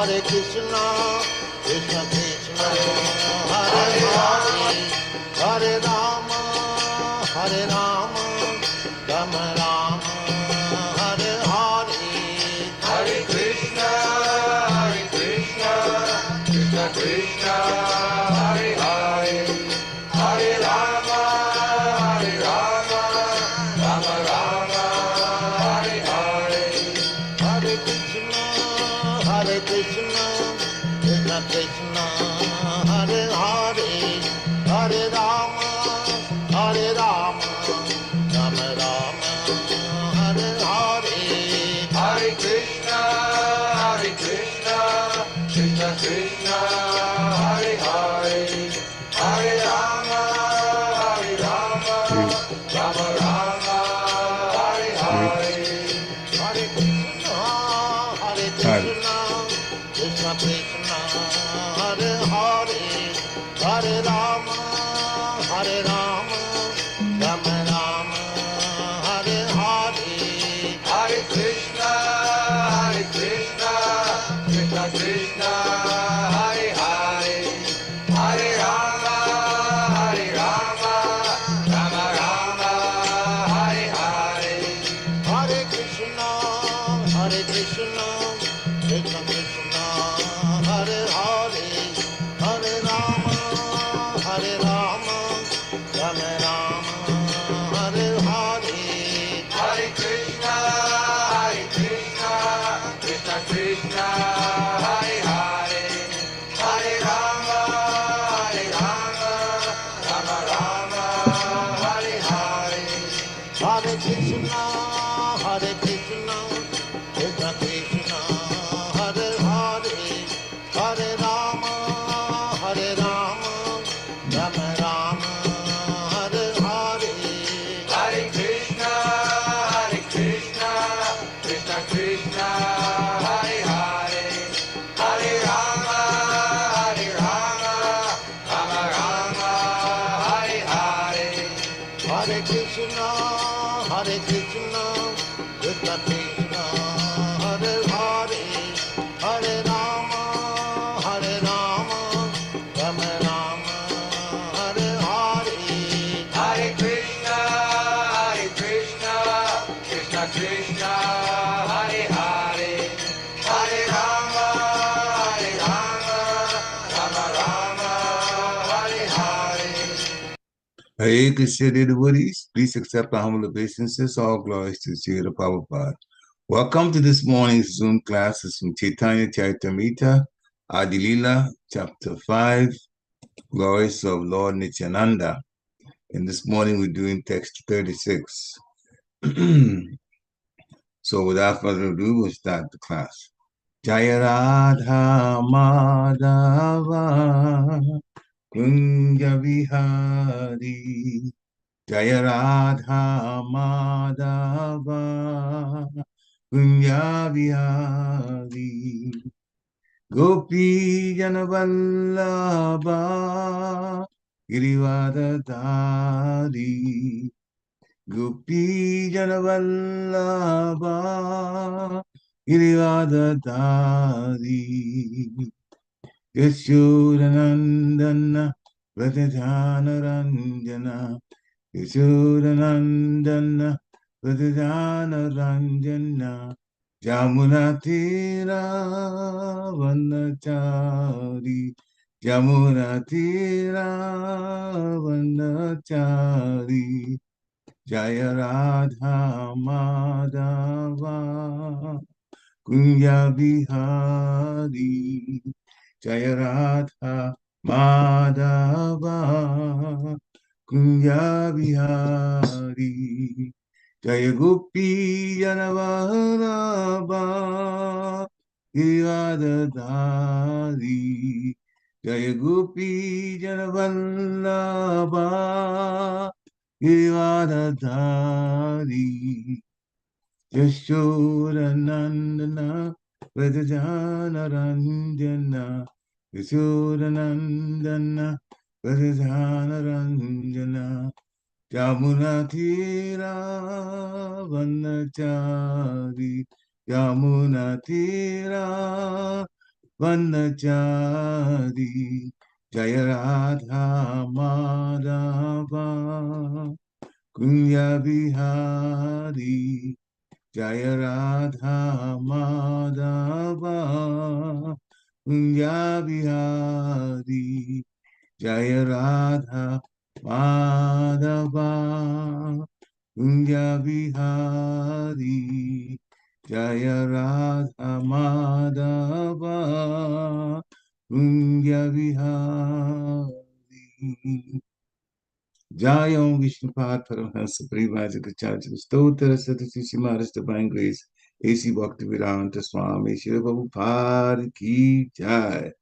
Hare Krishna, Krishna Krishna, Hare Hare, Hare Rama, Hare Rama, Rama Rama, Hare Hare, Hare Krishna, Krishna Krishna, Hare Hare, Hare Rama, Rama Rama, Hare Hare, Hare Krishna, Krishna Krishna, Hare Hare, Hare Rama, Rama Rama, Hare Hare, Hare Krishna, Krishna Krishna, Hare Hare, Hare Rama, Rama Rama, Hare Hare, Hare Krishna, Krishna Krishna, Hare Hare, Hare Rama, Rama Rama, Hare Hare, Hare Krishna, Krishna Krishna, Hare Hare, Hare Rama, Rama Rama, Hare Hare, Hare Krishna, Krishna Krishna, Hare Hare, Hare Rama, Rama Rama, Hare Hare, Hare Krishna, Krishna Krishna, Hare Hare, Hare Rama, Rama Rama, Hare Hare, Hare Krishna, Krishna Krishna, Hare Hare, Hare Rama, Rama Rama, Hare Hare, Hare Krishna, Krishna Krishna, Hare Hare, Hare Rama, Rama Rama, Hare Hare, Hare Krishna, Krishna Krishna, Hare Hare, Hare Rama, Rama Rama, Hare Hare, Hare Krishna, Krishna Krishna, Hare Hare, Hare Rama, Rama Rama, Hare Hare. Hare Krishna, dear devotees, please accept our humble obeisances. All glories to the Prabhupada. Welcome to this morning's Zoom classes from Chaitanya Charitamrita, Adi Lila, Chapter 5, Glories of Lord Nityananda. And this morning we're doing text 36. So without further ado, we'll start the class. Jaya Radha Madhava Kunja Vihari, Jaya Radha Madhava Kunja Vihari, Gopi Janavallabha Girivadadari, Gopi Janavallabha Girivadadari, Yashodanandana Vrajajanarandjana, Yashodanandana Vrajajanarandjana, Jamunatira Vanachari, Jamunatira Vanachari, Jaya Radha Madhava Kunja Vihari, Jaya Radha Madhava Kunja Vihari, Jaya Gopi Janavallabha Girivadadari, Jaya Gopi Janavallabha Girivadadari, Yashodanandana Vrajajanarandjana, Yashodanandana Vrajajanarandjana, Yamunatira Vanachari, Yamunatira Vanachari Jaya Radha Madhava Kunya Bihari Jaya Radha Madhava Kunya Bihari Jaya Radha Madhava Kunya Bihari Jaya Radha Madhava Kunya Bihari Jai Om Vishnupad Paramhansa Parivājakaracharya Stotra Satashri Maharaj Divine Grace A.C. Bhaktivedanta Swami Shri Prabhupada Ki Jai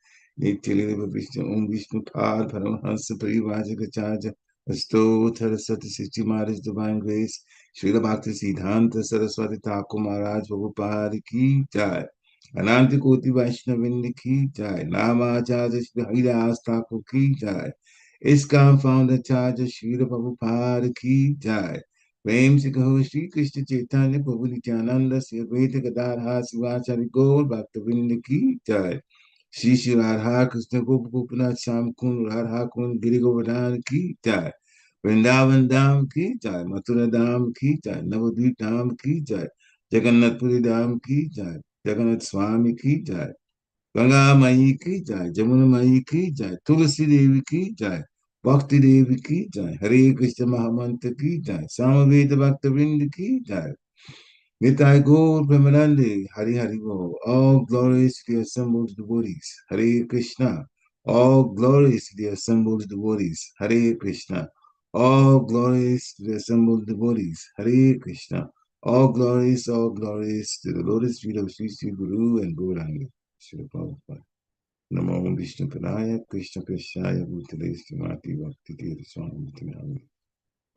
Nitya Lila Vishnu Om Vishnupad Paramhansa Parivājakaracharya Stotra Satashri Maharaj Divine Grace Shri Bhakti Siddhanta Saraswati Thakur Maharaj Prabhupada Ki Jai Ananta Koti Vaishnavinda Ki Jai Namacharya Shri Haridas Thakur Ki Jai ISKCON founder Charger Srila Prabhupada Ki Jai. Prem Se Kaho Shri Krishna Chaitanya Prabhu Nityananda Sri Advaita Gadadhar Sivachari Gaur Bhaktavinda Ki Jai. Shri Shri Radha Krishna Gopinath Sham Kund Radha Kund Giri Govardhan Ki Jai. Vrindavan Dham Ki Jai. Mathura Dham Ki Jai. Navadvip Dham Ki Jai. Jagannath Puri Dham Ki Jai. Jagannath Swami Ki Jai. Ganga Mayi Ki Jai. Jamuna Mayi Ki Jai. Tulasi Devi Ki Jai. Bhakti Devi Ki Jai, Hare Krishna Mahamantra Ki Jai, Samaveta Bhaktavinda Ki Jai, Nitai Gaur Premanande, Hari Hari Bo, all glories to the assembled devotees, Hare Krishna, all glories to the assembled devotees, Hare Krishna, all glories to the assembled devotees, Hare Krishna, all glories to the lotus feet of Sri Sri Guru and Gauranga, Srila Prabhupada. Namo Vishnu Padaya, Krishna Krishnaya, Bhutale Srimati Bhakti Tirtha Swami Nityananda.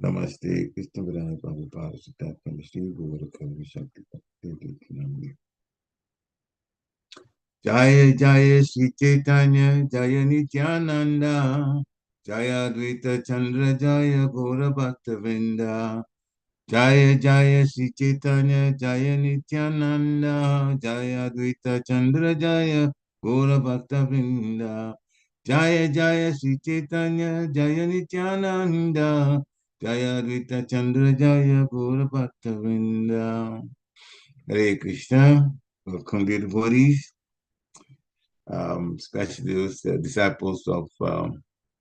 Namaste, Krishna Padaya, Prabhupada Sutatam, Shri Guru Kavi Shakti Bhakti Tirtha. Jaya Jaya Shri Chaitanya, Jaya Nityananda, Jaya Advaita Chandra, Jaya Gaura Bhakta Vrinda. Jaya Jaya Shri Chaitanya, Jaya Nityananda, Jaya Advaita Chandra, Jaya Gaura Bhakta Vrinda. Jaya Jaya Shri Chaitanya, Jaya Nityananda, Jaya Advaita Chandra, Jaya Gaura Bhakta Vrinda. Hare Krishna, welcome dear devotees, especially those disciples of,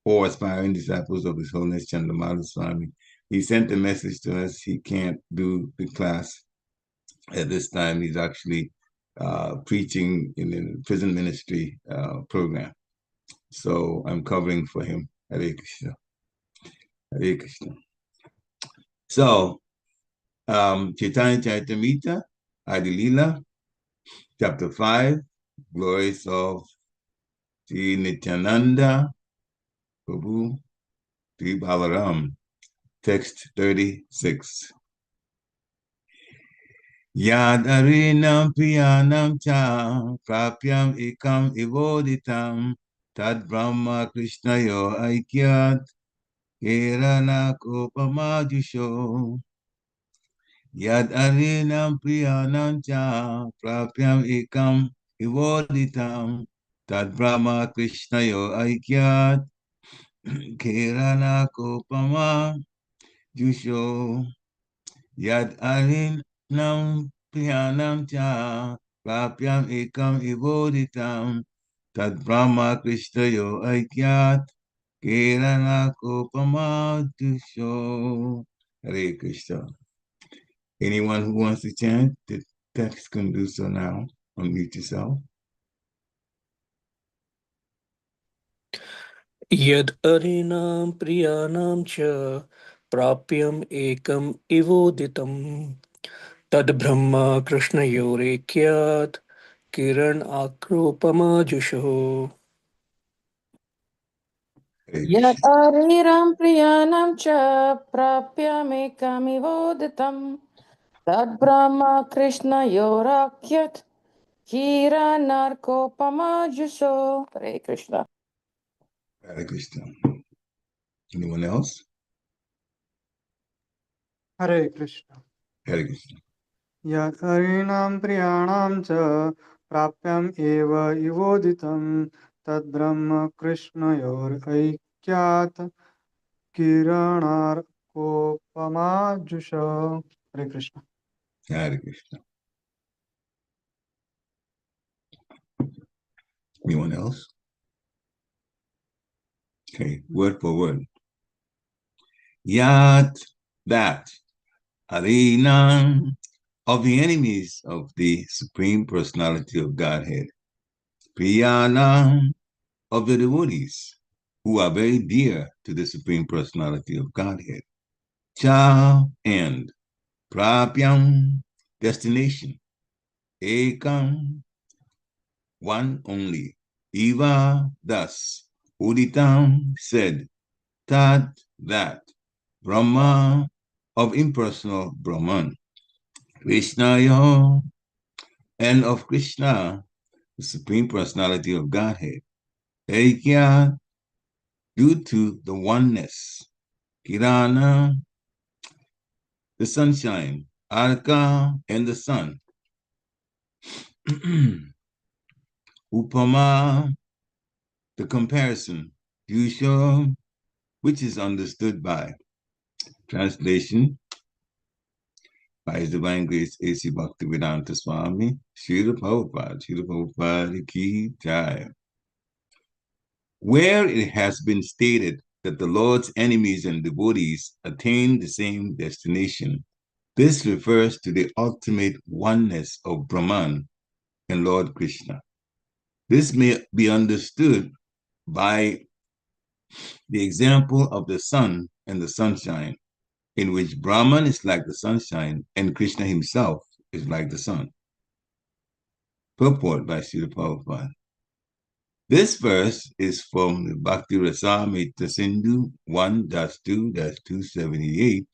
or aspiring disciples of His Holiness Chandamala Swami. He sent a message to us. He can't do the class at this time. He's actually preaching in the prison ministry program. So I'm covering for him. Hare Krishna. Hare Krishna. So, Chaitanya Charitamrita, Adi Lila, chapter 5, glories of Sri Nityananda Prabhu, Sri Balaram, text 36. Yad arīṇāṁ priyāṇāṁ ca prāpyam ekam ivoditam tad brahma-kṛṣṇayor aikyāt kiraṇārkopamā-juṣoḥ. Yad arīṇāṁ priyāṇāṁ ca prāpyam ekam ivoditam tad brahma-kṛṣṇayor aikyāt kiraṇārkopamā-juṣoḥ. Yad arīṇāṁ priyāṇāṁ ca prāpyam ekam ivoditam tad brahma-kṛṣṇayor aikyāt kiraṇārkopamā-juṣoḥ. Hare Krishna. Anyone who wants to chant the text can do so now. Unmute yourself. Yad arīṇāṁ priyāṇāṁ ca prāpyam ekam ivoditam tad brahma-kṛṣṇayor aikyāt kiraṇārkopamā-juṣoḥ. Yad arīṇāṁ priyāṇāṁ ca prāpyam ekam ivoditam tad brahma-kṛṣṇayor aikyāt kiraṇārkopamā-juṣoḥ. Hare Krishna. Hare Krishna. Anyone else? Hare Krishna. Hare Krishna. Yad arīṇāṁ priyāṇāṁ ca prāpyam eva ivoditam tad brahma-kṛṣṇayor aikyāt kiraṇārkopamā-juṣoḥ. Hare Krishna. Hare Krishna. Anyone else? Okay, word for word. Yat, that, arīṇāṁ, of the enemies of the Supreme Personality of Godhead. Priyāṇāṁ, of the devotees who are very dear to the Supreme Personality of Godhead. Cha, and prāpyam, destination. Ekam, one only. Eva, thus. Ivoditam, said. Tat, that. Brahma, of impersonal Brahman. Kṛṣṇayor, and of Kṛṣṇa, the Supreme Personality of Godhead. Aikyāt, due to the oneness. Kiraṇārkopamā, the sunshine. Arīṇāṁ, and the sun. Upama, the comparison. Juṣoḥ, which is understood by. Translation by His Divine Grace A.C. Bhaktivedanta Swami, Srila Prabhupada Ki Jai. Where it has been stated that the Lord's enemies and devotees attain the same destination, this refers to the ultimate oneness of Brahman and Lord Kṛṣṇa. This may be understood by the example of the sun and the sunshine, in which Brahman is like the sunshine and Kṛṣṇa himself is like the sun. Purport by Srila Prabhupada. This verse is from the Bhakti Rasamrita Sindhu 1-2-278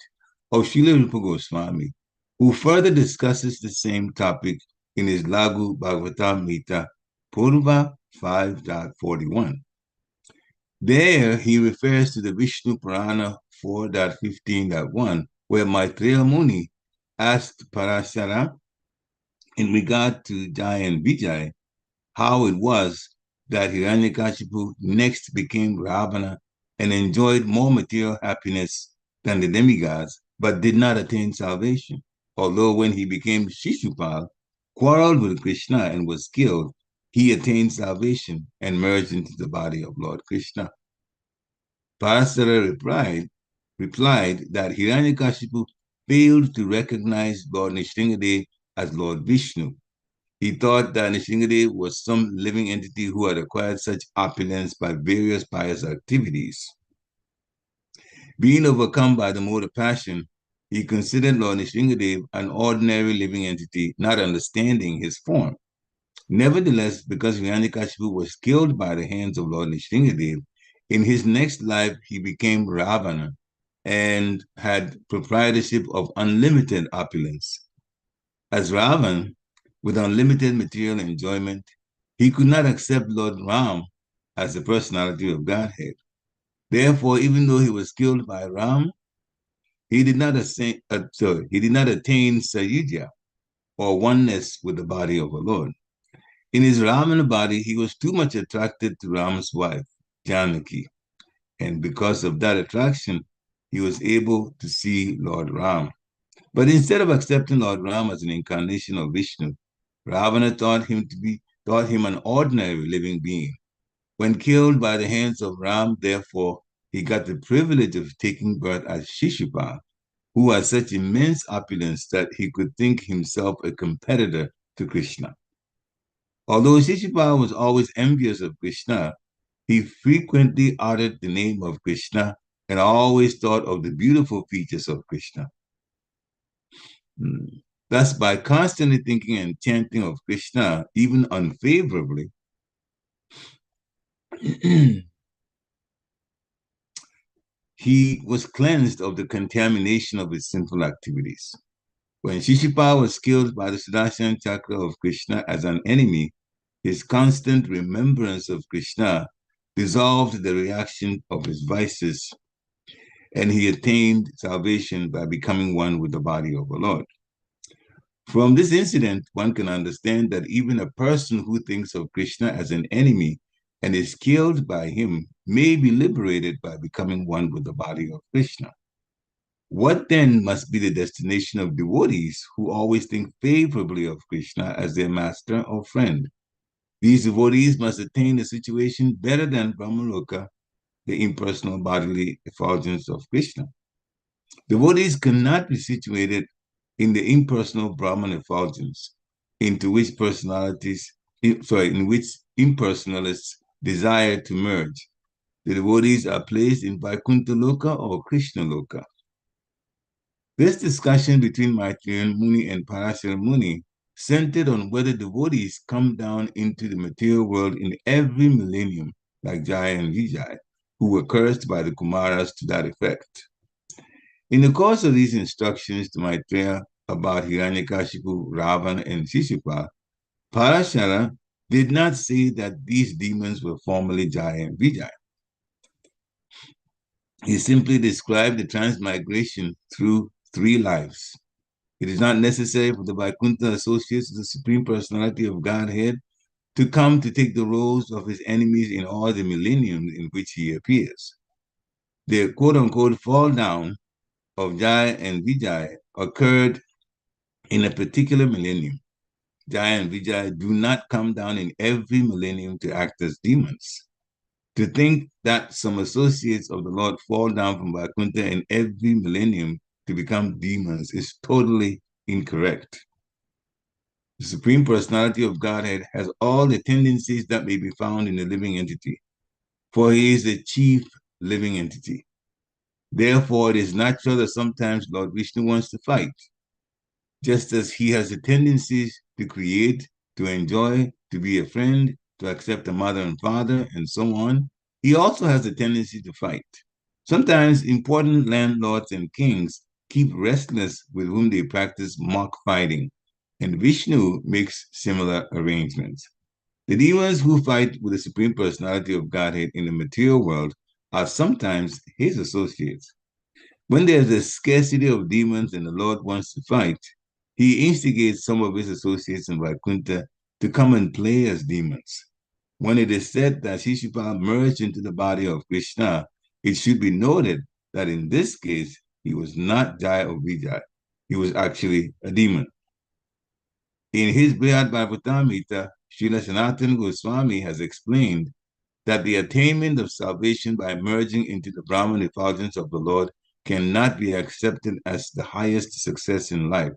of Srila Rupa Goswami, who further discusses the same topic in his Lagu Bhagavatamrita Purva 5.41. There he refers to the Vishnu Purana 4.15.1, where Maitreya Muni asked Parashara in regard to Jai and Vijay how it was that Hiranyakashipu next became Ravana and enjoyed more material happiness than the demigods, but did not attain salvation. Although when he became Shishupal, quarreled with Kṛṣṇa and was killed, he attained salvation and merged into the body of Lord Kṛṣṇa. Parasara replied that Hiranyakashipu failed to recognize Lord Nrisimhadev as Lord Vishnu. He thought that Nrisimhadev was some living entity who had acquired such opulence by various pious activities. Being overcome by the mode of passion, he considered Lord Nrisimhadev an ordinary living entity, not understanding his form. Nevertheless, because Hiranyakashipu was killed by the hands of Lord Nrisimhadev, in his next life he became Ravana and had proprietorship of unlimited opulence. As Ravan, with unlimited material enjoyment, he could not accept Lord Ram as the personality of Godhead. Therefore, even though he was killed by Ram, he did not attain Sayudhya, or oneness with the body of the Lord. In his Ramana body, he was too much attracted to Ram's wife, Janaki, and because of that attraction, he was able to see Lord Ram. But instead of accepting Lord Ram as an incarnation of Vishnu, Ravana thought him an ordinary living being. When killed by the hands of Ram, therefore, he got the privilege of taking birth as Shishupal, who had such immense opulence that he could think himself a competitor to Kṛṣṇa. Although Shishupal was always envious of Kṛṣṇa, he frequently uttered the name of Kṛṣṇa and always thought of the beautiful features of Kṛṣṇa. Thus, by constantly thinking and chanting of Kṛṣṇa, even unfavorably, he was cleansed of the contamination of his sinful activities. When Shishupal was killed by the Sudarshan Chakra of Kṛṣṇa as an enemy, his constant remembrance of Kṛṣṇa dissolved the reaction of his vices, and he attained salvation by becoming one with the body of the Lord. From this incident, one can understand that even a person who thinks of Krishna as an enemy and is killed by him may be liberated by becoming one with the body of Krishna. What then must be the destination of devotees who always think favorably of Krishna as their master or friend? These devotees must attain a situation better than Brahmaloka, the impersonal bodily effulgence of Krishna. Devotees cannot be situated in the impersonal Brahman effulgence, in which impersonalists desire to merge. The devotees are placed in Vaikuntha Loka or Krishna Loka. This discussion between Maitreya Muni and Parashara Muni centered on whether devotees come down into the material world in every millennium, like Jaya and Vijay, who were cursed by the Kumaras to that effect. In the course of these instructions to Maitreya about Hiranyakashipu, Ravana, and Shishupal, Parashara did not say that these demons were formerly Jaya and Vijay. He simply described the transmigration through 3 lives. It is not necessary for the Vaikuntha associates of the Supreme Personality of Godhead to come to take the roles of his enemies in all the millenniums in which he appears. The quote-unquote fall down of Jaya and Vijay occurred in a particular millennium. Jaya and Vijay do not come down in every millennium to act as demons. To think that some associates of the Lord fall down from Vaikuntha in every millennium to become demons is totally incorrect. The Supreme Personality of Godhead has all the tendencies that may be found in a living entity, for he is the chief living entity. Therefore, it is natural that sometimes Lord Vishnu wants to fight. Just as he has the tendencies to create, to enjoy, to be a friend, to accept a mother and father, and so on, he also has the tendency to fight. Sometimes important landlords and kings keep restless with whom they practice mock fighting, and Vishnu makes similar arrangements. The demons who fight with the Supreme Personality of Godhead in the material world are sometimes his associates. When there's a scarcity of demons and the Lord wants to fight, he instigates some of his associates in Vaikuntha to come and play as demons. When it is said that Shishupal merged into the body of Krishna, it should be noted that in this case, he was not Jaya or Vijay. He was actually a demon. In his Brihad Bhagavatamrita, Srila Sanatana Goswami has explained that the attainment of salvation by merging into the Brahman effulgence of the Lord cannot be accepted as the highest success in life,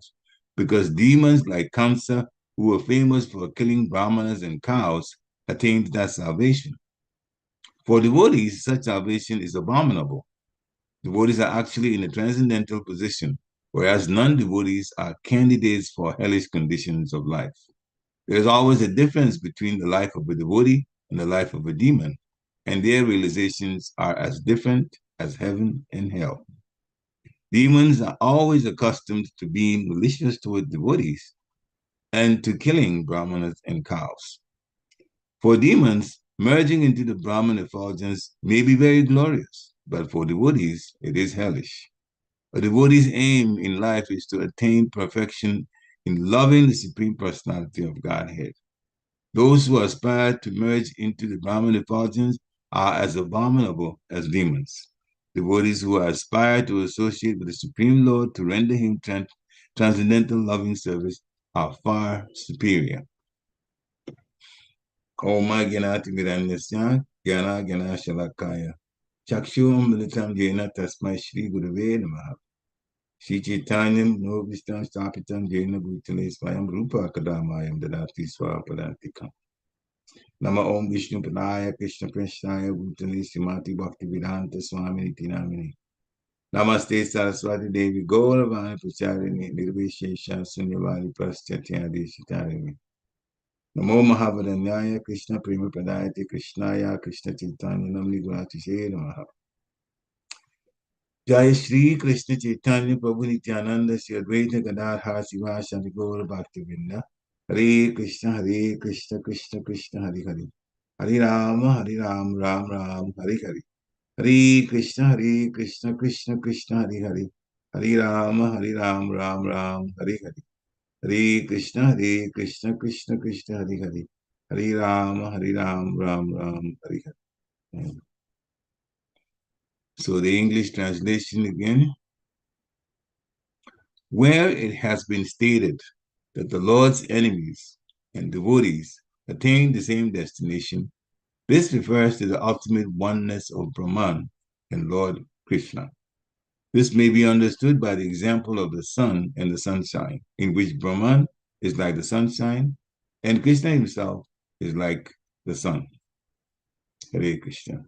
because demons like Kamsa, who were famous for killing brahmanas and cows, attained that salvation. For devotees, such salvation is abominable. Devotees are actually in a transcendental position, whereas non-devotees are candidates for hellish conditions of life. There is always a difference between the life of a devotee and the life of a demon, and their realizations are as different as heaven and hell. Demons are always accustomed to being malicious toward devotees and to killing brahmanas and cows. For demons, merging into the Brahman effulgence may be very glorious, but for devotees, it is hellish. A devotee's aim in life is to attain perfection in loving the Supreme Personality of Godhead. Those who aspire to merge into the Brahman effulgence are as abominable as demons. Devotees who aspire to associate with the Supreme Lord to render him transcendental loving service are far superior. Oma Gyanati Miranyasya Gyana Gyana Shalakaya Chakshum Militam Jena Tasmai Shri Gurave Namaha Shri Chaitanyam Novistam Stapitam Jena Bhutale Swayam Rupa Kadamayam Dadati Swapadantikam Nama Om Vishnu Padaya Krishna Krishnaya Bhutale Srimati Bhakti Vedanta Swami Tinamini Namaste Saraswati Devi Gauravani Pracharini Nirvishesha Sunyavadi Praschatya Shitarini Namo Mahavadanyaya Krishna Prema Pradayate Krishnaya Krishna Chaitanya Namni Guratishe Namaha Jaya Shri Krishna Chaitanya Prabhu Nityananda Shri Advaita Gadadhar Siva Shri Gaura Bhaktivinda Hare Krishna Krishna Krishna Hare Hare Hare Ram Ram Ram Hare Hare Hare Krishna Krishna Krishna Hare Hare Hare Ram Ram Ram Hare Hare Hare Krishna, Krishna Krishna, Hare Hare. Hare Ram, Ram Ram, Hare Hare. So the English translation again. Where it has been stated that the Lord's enemies and devotees attain the same destination, this refers to the ultimate oneness of Brahman and Lord Kṛṣṇa. This may be understood by the example of the sun and the sunshine, in which Brahman is like the sunshine and Kṛṣṇa himself is like the sun. Hare Krishna.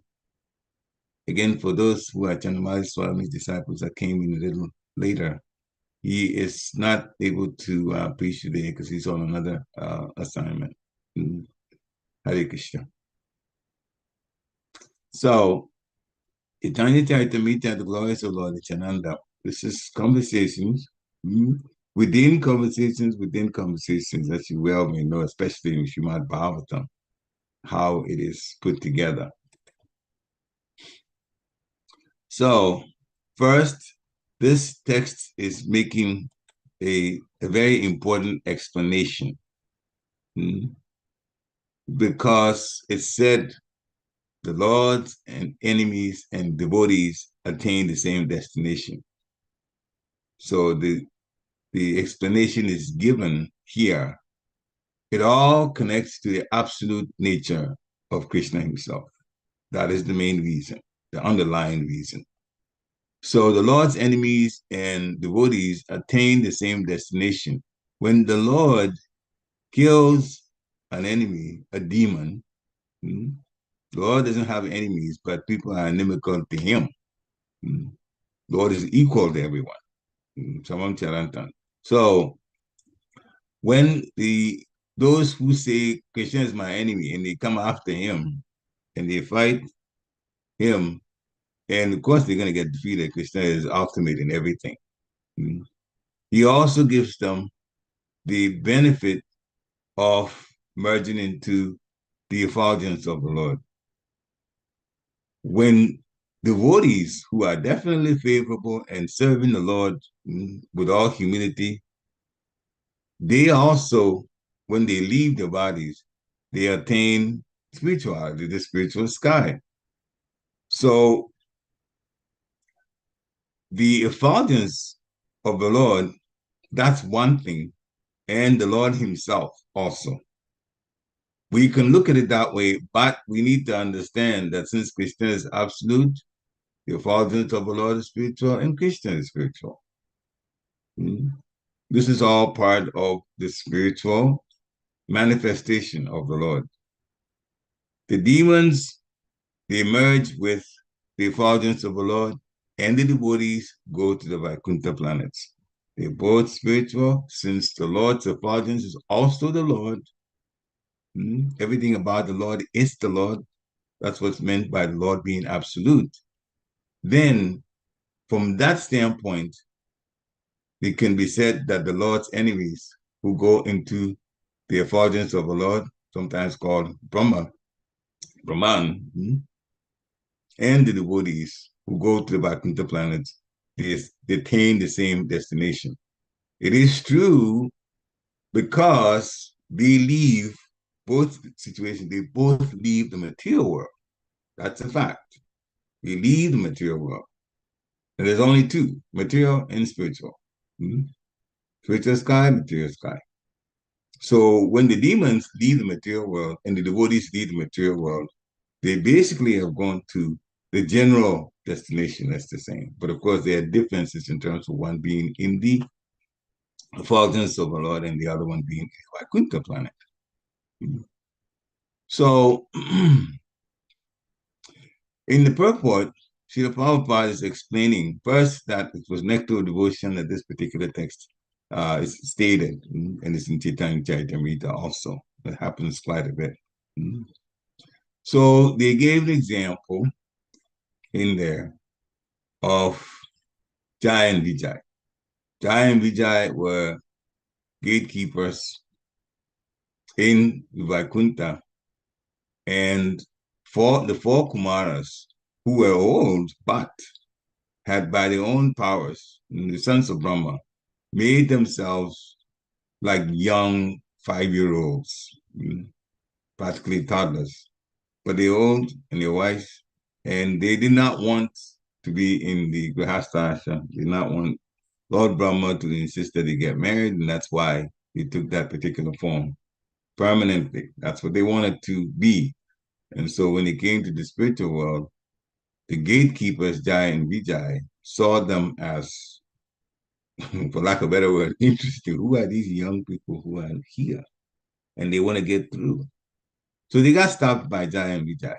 Again, for those who are Chandramauli Swami's disciples that came in a little later, he is not able to preach today because he's on another assignment. Hare Krishna. So, Chaitanya Charitamrita, the glorious of Lord Nityananda. This is conversations within conversations within conversations, as you well may know, especially in Srimad Bhagavatam, how it is put together. So, first, this text is making a very important explanation because it said the lords and enemies and devotees attain the same destination. So the explanation is given here. It all connects to the absolute nature of Kṛṣṇa himself. That is the main reason, the underlying reason. So the Lord's enemies and devotees attain the same destination. When the Lord kills an enemy, a demon, the Lord doesn't have enemies, but people are inimical to him. The Lord is equal to everyone. So when those who say Krishna is my enemy and they come after him and they fight him, and of course they're going to get defeated. Krishna is ultimate in everything. He also gives them the benefit of merging into the effulgence of the Lord. When devotees who are definitely favorable and serving the Lord with all humility, they also, when they leave their bodies, they attain spirituality, the spiritual sky. So the effulgence of the Lord, that's one thing, and the Lord himself also. We can look at it that way, but we need to understand that since Krishna is absolute, the effulgence of the Lord is spiritual, and Krishna is spiritual. This is all part of the spiritual manifestation of the Lord. The demons, they merge with the effulgence of the Lord, and the devotees go to the Vaikuntha planets. They're both spiritual, since the Lord's effulgence is also the Lord. Everything about the Lord is the Lord. That's what's meant by the Lord being absolute. Then, from that standpoint, it can be said that the Lord's enemies who go into the effulgence of the Lord, sometimes called Brahman, and the devotees who go to the Vaikuntha planets, they attain the same destination. It is true because they leave both situations, they both leave the material world. That's a fact. They leave the material world. And there's only two, material and spiritual. Spiritual sky, material sky. So when the demons leave the material world and the devotees leave the material world, they basically have gone to the general destination, that's the same. But of course, there are differences in terms of one being in the effulgence of the Lord and the other one being in the Vaikuntha planet. So in the purport, Srila Prabhupada is explaining first that it was nectar of devotion that this particular text is stated, and it's in Chaitanya Charitamrita also. That happens quite a bit. So they gave the example in there of Jai and Vijay. Jai and Vijay were gatekeepers in Vaikuntha, and for the four Kumaras who were old but had by their own powers, in the sons of Brahma, made themselves like young 5-year-olds, practically toddlers. But they're old and they're wise, and they did not want to be in the Grihastha ashram. They did not want Lord Brahma to insist that they get married, and that's why he took that particular form permanently. That's what they wanted to be. And so when they came to the spiritual world, the gatekeepers, Jai and Vijay, saw them as, for lack of a better word, interesting. Who are these young people who are here? And they want to get through. So they got stopped by Jai and Vijay.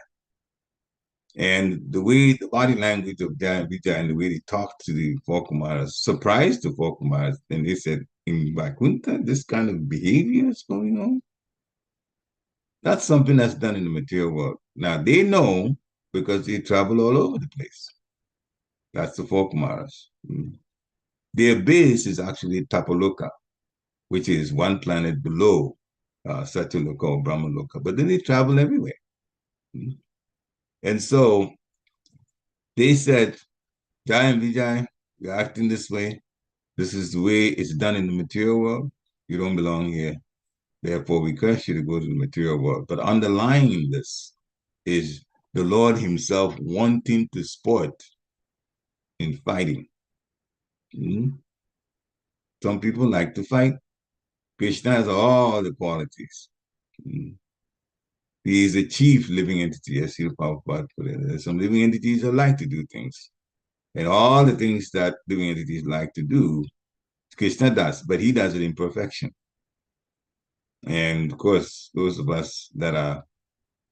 And the way, the body language of Jai and Vijay and the way they talked to the four Kumaras surprised the four Kumaras. And they said, in Vaikuntha, this kind of behavior is going on? That's something that's done in the material world. Now, they know because they travel all over the place. That's the four Kumaras. Their base is actually Tapaloka, which is one planet below Satyaloka or Brahmaloka. But then they travel everywhere. And so they said, Jai and Vijay, you're acting this way. This is the way it's done in the material world. You don't belong here. Therefore, we curse you to go to the material world. But underlying this is the Lord himself wanting to sport in fighting. Some people like to fight. Kṛṣṇa has all the qualities. He is a chief living entity, as Srila Prabhupada put it. There's some living entities that like to do things. And all the things that living entities like to do, Kṛṣṇa does, but he does it in perfection. And of course, those of us that are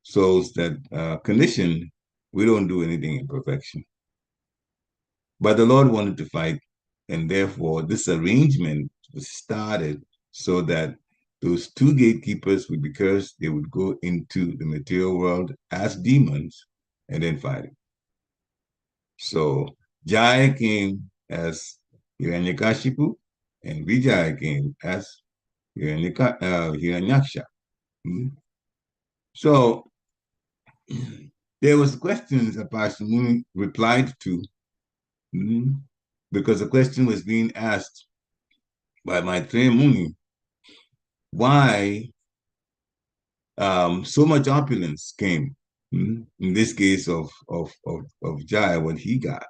souls that are conditioned, we don't do anything in perfection. But the Lord wanted to fight, and therefore this arrangement was started so that those two gatekeepers would be cursed. They would go into the material world as demons and then fight it. So Jai came as Hiranyakashipu, and Vijaya came as Hiranyaksha. So there was questions that Pastor Muni replied to, because the question was being asked by Maitreya Muni, why so much opulence came, in this case of Jai, what he got.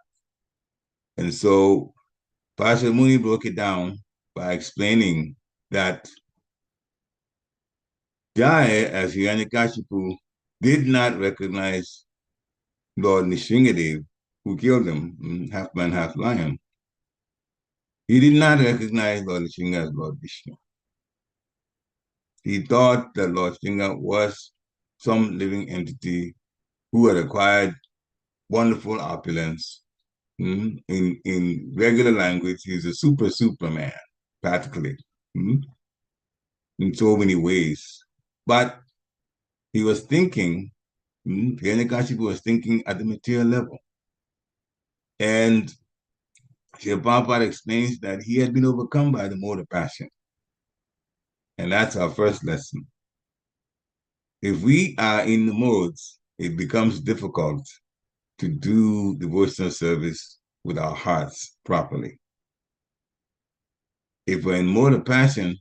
And so Pastor Muni broke it down by explaining that Jai, as Hiranyakashipu, did not recognize Lord Nrsimhadev, who killed him, half man, half lion. He did not recognize Lord Nrsimha as Lord Vishnu. He thought that Lord Nrsimha was some living entity who had acquired wonderful opulence. In regular language, he's a superman, practically, in so many ways. But he was thinking, Hiranyakashipu was thinking at the material level. And Srila Prabhupada explains that he had been overcome by the mode of passion. And that's our first lesson. If we are in the modes, it becomes difficult to do devotional service with our hearts properly. If we're in mode of passion,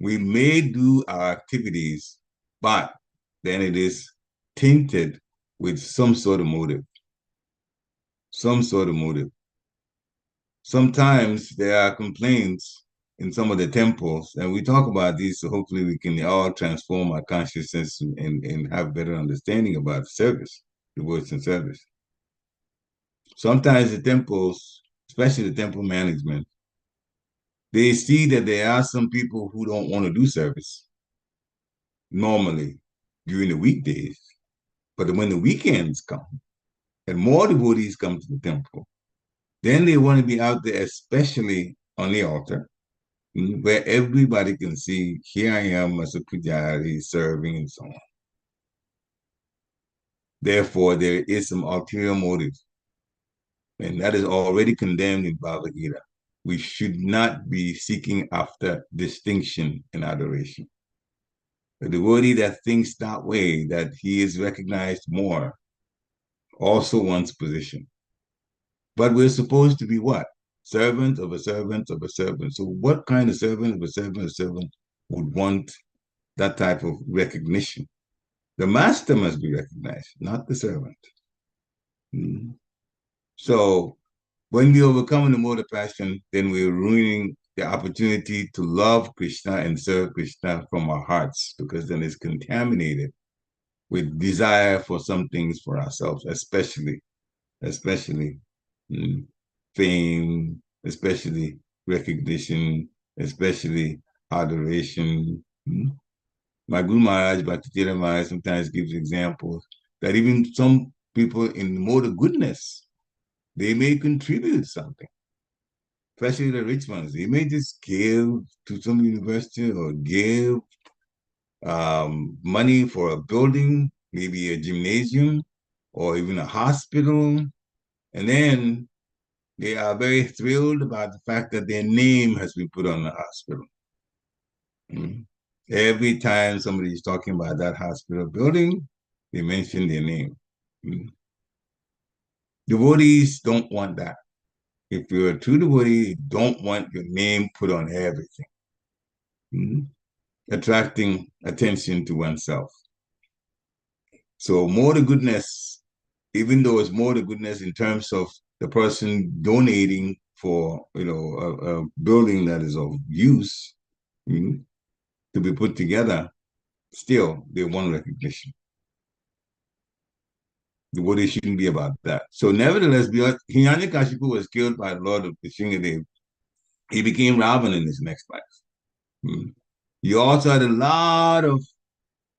we may do our activities, but then it is tainted with some sort of motive. Sometimes there are complaints in some of the temples, and we talk about these, so hopefully we can all transform our consciousness and have better understanding about service, devotional service. Sometimes the temples, especially the temple management, they see that there are some people who don't want to do service normally during the weekdays, but when the weekends come and more devotees come to the temple, then they want to be out there, especially on the altar, where everybody can see, here I am as a pujari serving and so on. Therefore, there is some ulterior motive, and that is already condemned in Bhagavad Gita. We should not be seeking after distinction and adoration. The devotee that thinks that way, that he is recognized more, also wants position. But we're supposed to be what? servant of a servant of a servant. So what kind of servant of a servant would want that type of recognition? The master must be recognized, not the servant. So when we overcome the mode of passion, then we're ruining the opportunity to love Kṛṣṇa and serve Kṛṣṇa from our hearts, because then it's contaminated with desire for some things for ourselves, especially fame, especially recognition, especially adoration. My Guru Maharaj, Bhakti Maharaj, sometimes gives examples that even some people in the mode of goodness, they may contribute something, especially the rich ones. They may just give to some university or give money for a building, maybe a gymnasium or even a hospital. And then they are very thrilled about the fact that their name has been put on the hospital. Every time somebody is talking about that hospital building, they mention their name. Devotees don't want that. If you're a true devotee, you don't want your name put on everything. Attracting attention to oneself. So more to goodness, even though it's more to goodness in terms of the person donating for, a building that is of use to be put together, still they want recognition. Devotee shouldn't be about that. So nevertheless, Hiranyakashipu was killed by the Lord of Kṛṣṇa. He became Ravana in his next life. He also had a lot of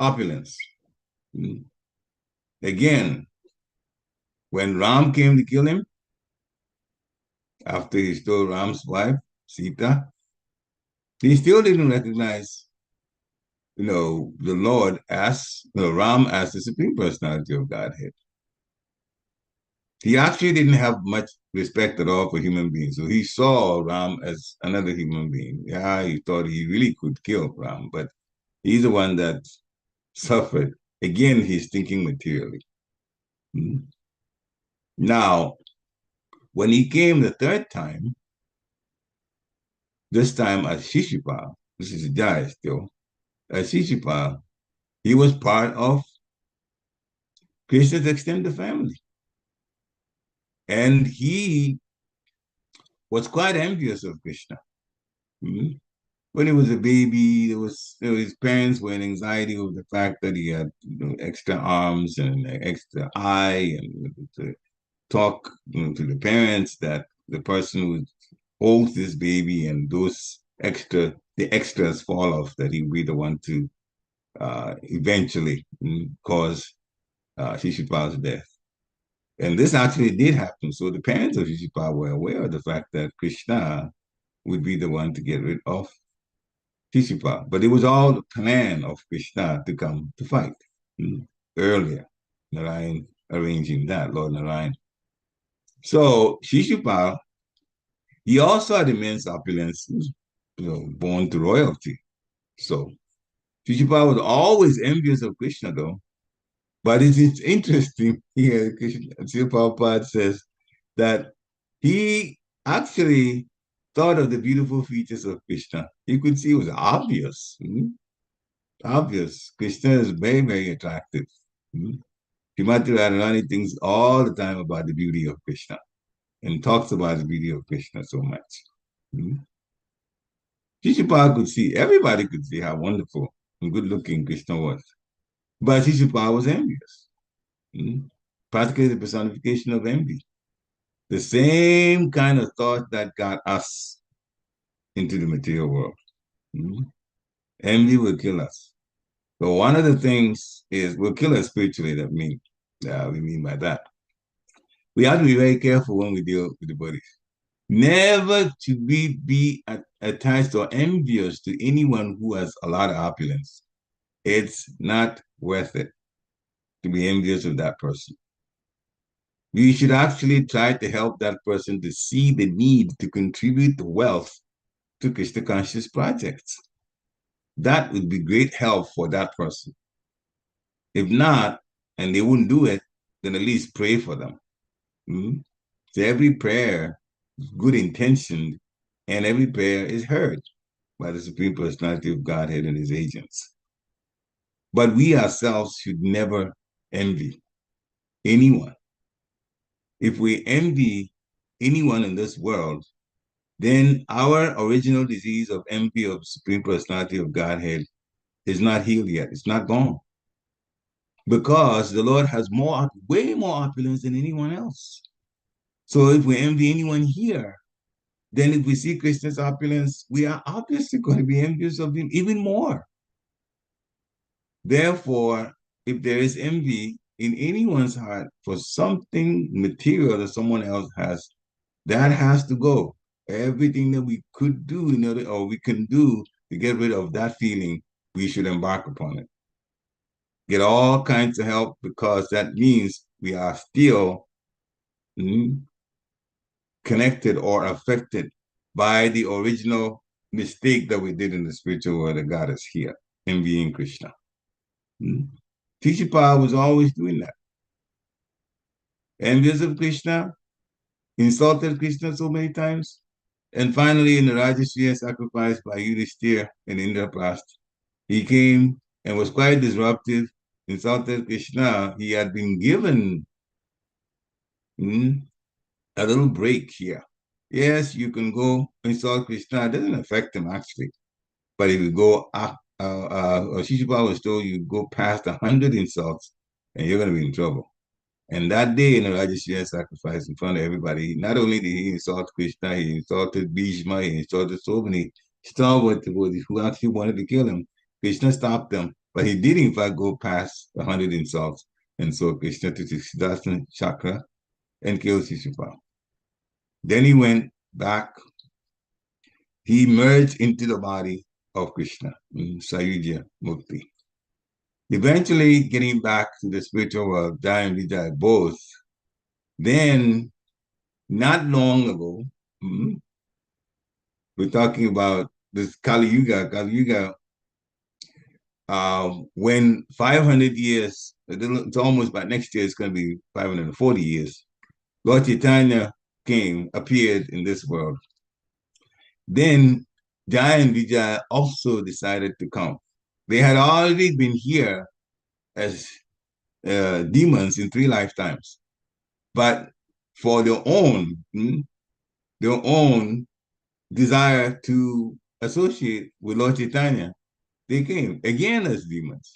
opulence. Again, when Ram came to kill him, after he stole Ram's wife, Sita, he still didn't recognize, the Lord as, Ram as the Supreme Personality of Godhead. He actually didn't have much respect at all for human beings. So he saw Ram as another human being. Yeah, he thought he really could kill Ram, but he's the one that suffered. Again, he's thinking materially. Now, when he came the third time, this time as Shishupal, this is a guy still, as Shishupal, he was part of Krishna's extended family. And he was quite envious of Kṛṣṇa. When he was a baby, his parents were in anxiety over the fact that he had extra arms and an extra eye, and to talk to the parents that the person who holds this baby and the extras fall off, that he would be the one to eventually cause Shishupal's death. And this actually did happen. So the parents of Shishupal were aware of the fact that Kṛṣṇa would be the one to get rid of Shishupal. But it was all the plan of Kṛṣṇa to come to fight earlier. Narayan arranging that, Lord Narayan. So Shishupal, he also had immense opulence, born to royalty. So Shishupal was always envious of Kṛṣṇa, though. But it's interesting here, Srila Prabhupada says that he actually thought of the beautiful features of Kṛṣṇa. He could see it was obvious. Obvious. Kṛṣṇa is very, very attractive. Srimati Radharani thinks all the time about the beauty of Kṛṣṇa and talks about the beauty of Kṛṣṇa so much. Shishupal could see, everybody could see how wonderful and good looking Kṛṣṇa was. But Shishupal was envious. Practically the personification of envy. The same kind of thought that got us into the material world. Envy will kill us. So one of the things will kill us spiritually, we mean by that. We have to be very careful when we deal with the bodies. Never to be attached or envious to anyone who has a lot of opulence. It's not worth it to be envious of that person. We should actually try to help that person to see the need to contribute the wealth to Krishna conscious projects. That would be great help for that person. If not, and they wouldn't do it, then at least pray for them. So every prayer good intentioned, and every prayer is heard by the Supreme Personality of Godhead and his agents. But we ourselves should never envy anyone. If we envy anyone in this world, then our original disease of envy of Supreme Personality of Godhead is not healed yet. It's not gone. Because the Lord has way more opulence than anyone else. So if we envy anyone here, then if we see Krishna's opulence, we are obviously going to be envious of him even more. Therefore, if there is envy in anyone's heart for something material that someone else has, that has to go. Everything that we could do or we can do to get rid of that feeling, we should embark upon it. Get all kinds of help, because that means we are still connected or affected by the original mistake that we did in the spiritual world that got us here, envying Krishna. Tishipa was always doing that. Envious of Krishna, insulted Krishna so many times, and finally in the Rajasuya sacrifice by Yudhishthira and Indraprastha, he came and was quite disruptive, insulted Krishna. He had been given a little break here. Yes, you can go insult Krishna. It doesn't affect him actually. But if you go, Shishupal was told you go past 100 insults and you're going to be in trouble. And that day in the Rajasuya sacrifice in front of everybody, not only did he insult Krishna, he insulted Bhishma, he insulted so many stalwart devotees who actually wanted to kill him. Krishna stopped them, but he did in fact go past 100 insults. And so Krishna took his Sudarshan chakra and killed Shishupal. Then he went back. He merged into the body of Krishna, Sayujya Mukti. Eventually getting back to the spiritual world, Jai and Vijay both. Then, not long ago, we're talking about this Kali Yuga, when 500 years, it's almost by next year, it's going to be 540 years, Lord Chaitanya appeared in this world. Then Jai and Vijay also decided to come. They had already been here as demons in 3 lifetimes, but for their own desire to associate with Lord Chaitanya, they came again as demons,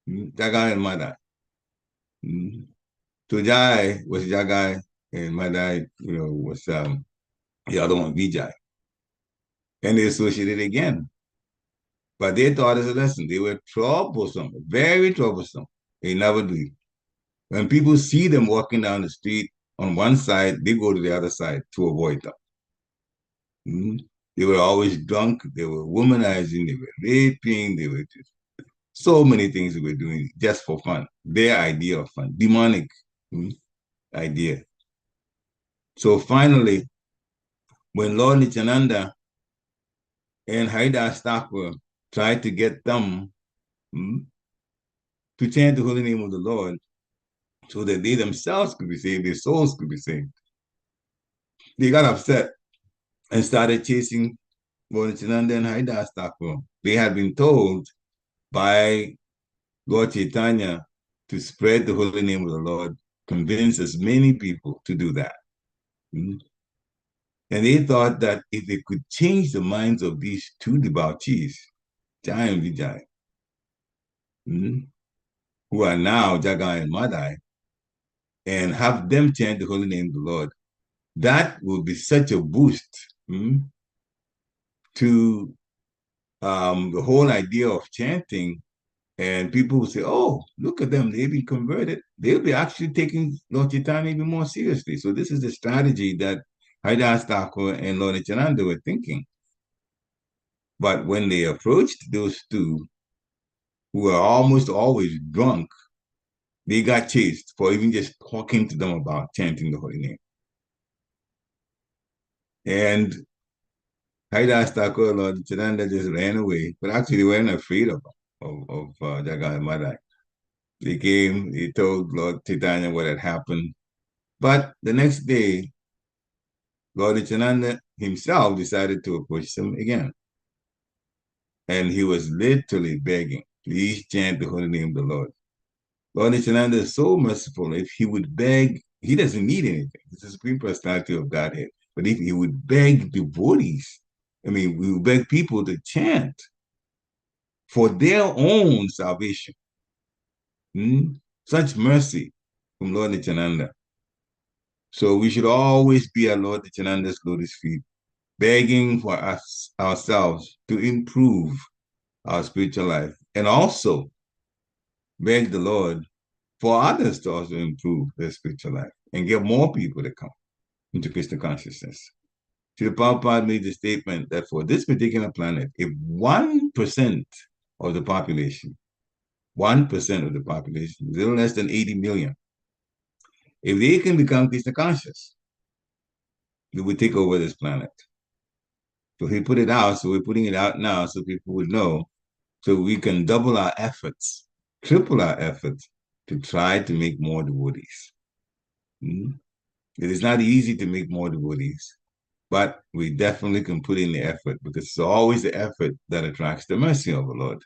Jagai and Madai. So Jai was Jagai and Madai, was the other one, Vijay. And they associated again. But they taught us a lesson. They were troublesome, very troublesome. They never do. When people see them walking down the street on one side, they go to the other side to avoid them. They were always drunk. They were womanizing. They were raping. They were just so many things they were doing just for fun. Their idea of fun, demonic idea. So finally, when Lord Nityananda and Haridas Thakur tried to get them to chant the holy name of the Lord so that they themselves could be saved, their souls could be saved, they got upset and started chasing Lord Nityananda and Haridas Thakur. They had been told by Lord Chaitanya to spread the holy name of the Lord, convince as many people to do that. And they thought that if they could change the minds of these 2 devotees, Jai and Vijay, who are now Jagai and Madai, and have them chant the holy name of the Lord, that will be such a boost to the whole idea of chanting. And people will say, oh, look at them, they've been converted. They'll be actually taking Lord Chaitanya even more seriously. So this is the strategy that Haridas Thakur and Lord Nityananda were thinking. But when they approached those 2, who were almost always drunk, they got chased for even just talking to them about chanting the holy name. And Haridas Thakur and Lord Nityananda just ran away, but actually they weren't afraid of Jagai and Madai. They came, they told Lord Chaitanya what had happened. But the next day, Lord Nityananda himself decided to approach him again. And he was literally begging, please chant the holy name of the Lord. Lord Nityananda is so merciful. If he would beg, he doesn't need anything. He's the Supreme Personality of Godhead. But if he would beg devotees, we would beg people to chant for their own salvation. Such mercy from Lord Nityananda. So we should always be at Lord Nityananda's lotus feet, begging for us ourselves to improve our spiritual life, and also beg the Lord for others to also improve their spiritual life and get more people to come into Krishna consciousness. Srila Prabhupada made the statement that for this particular planet, if 1% of the population, 1% of the population, a little less than 80 million, if they can become Krishna conscious, we would take over this planet. So he put it out, so we're putting it out now so people would know, so we can double our efforts, triple our efforts to try to make more devotees. It is not easy to make more devotees, but we definitely can put in the effort, because it's always the effort that attracts the mercy of the Lord.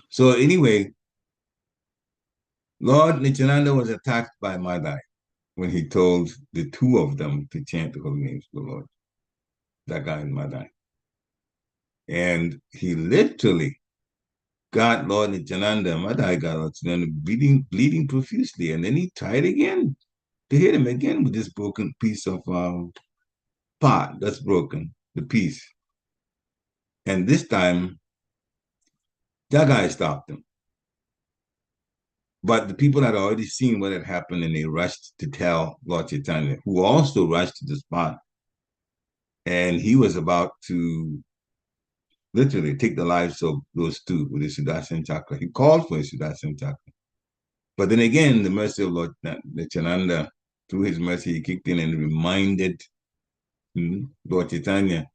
So anyway, Lord Nityananda was attacked by Madai when he told the two of them to chant the holy names of the Lord, Daga and Madai. And he literally got Lord Nityananda, Madai got Lord Nityananda bleeding profusely. And then he tried again to hit him again with this broken piece of pot that's broken, the piece. And this time, that guy stopped him. But the people had already seen what had happened, and they rushed to tell Lord Chaitanya, who also rushed to the spot. And he was about to literally take the lives of those two with his Sudarshan Chakra. He called for his Sudarshan Chakra. But then again, the mercy of Lord Nityananda, through his mercy, he kicked in and reminded Lord Chaitanya,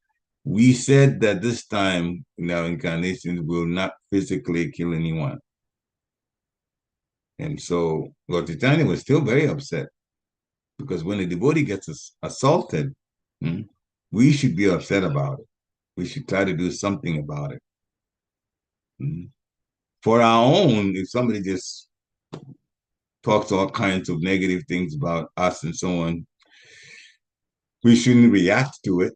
we said that this time in our incarnations we will not physically kill anyone. And so Lord Chaitanya was still very upset, because when a devotee gets assaulted, we should be upset about it. We should try to do something about it. For our own, if somebody just talks all kinds of negative things about us and so on, we shouldn't react to it.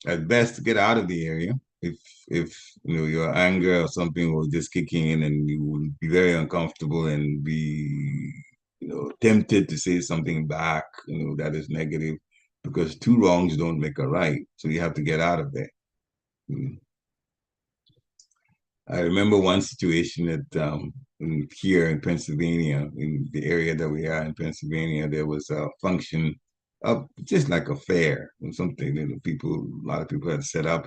At best, get out of the area. If your anger or something was just kicking in, and you would be very uncomfortable and be tempted to say something back that is negative, because two wrongs don't make a right. So you have to get out of there. I remember one situation that here in Pennsylvania, in the area that we are in Pennsylvania, there was a function of just like a fair or something. A lot of people had set up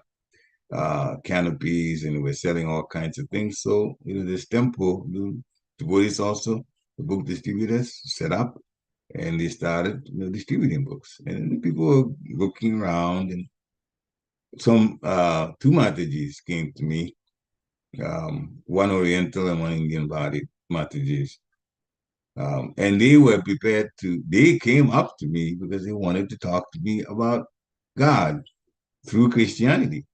canopies, and we're selling all kinds of things. So this temple, the devotees also, the book distributors set up, and they started distributing books, and people were looking around, and some two Matajis came to me, one Oriental and one Indian body Matajis, and they were prepared they came up to me because they wanted to talk to me about God through Christianity.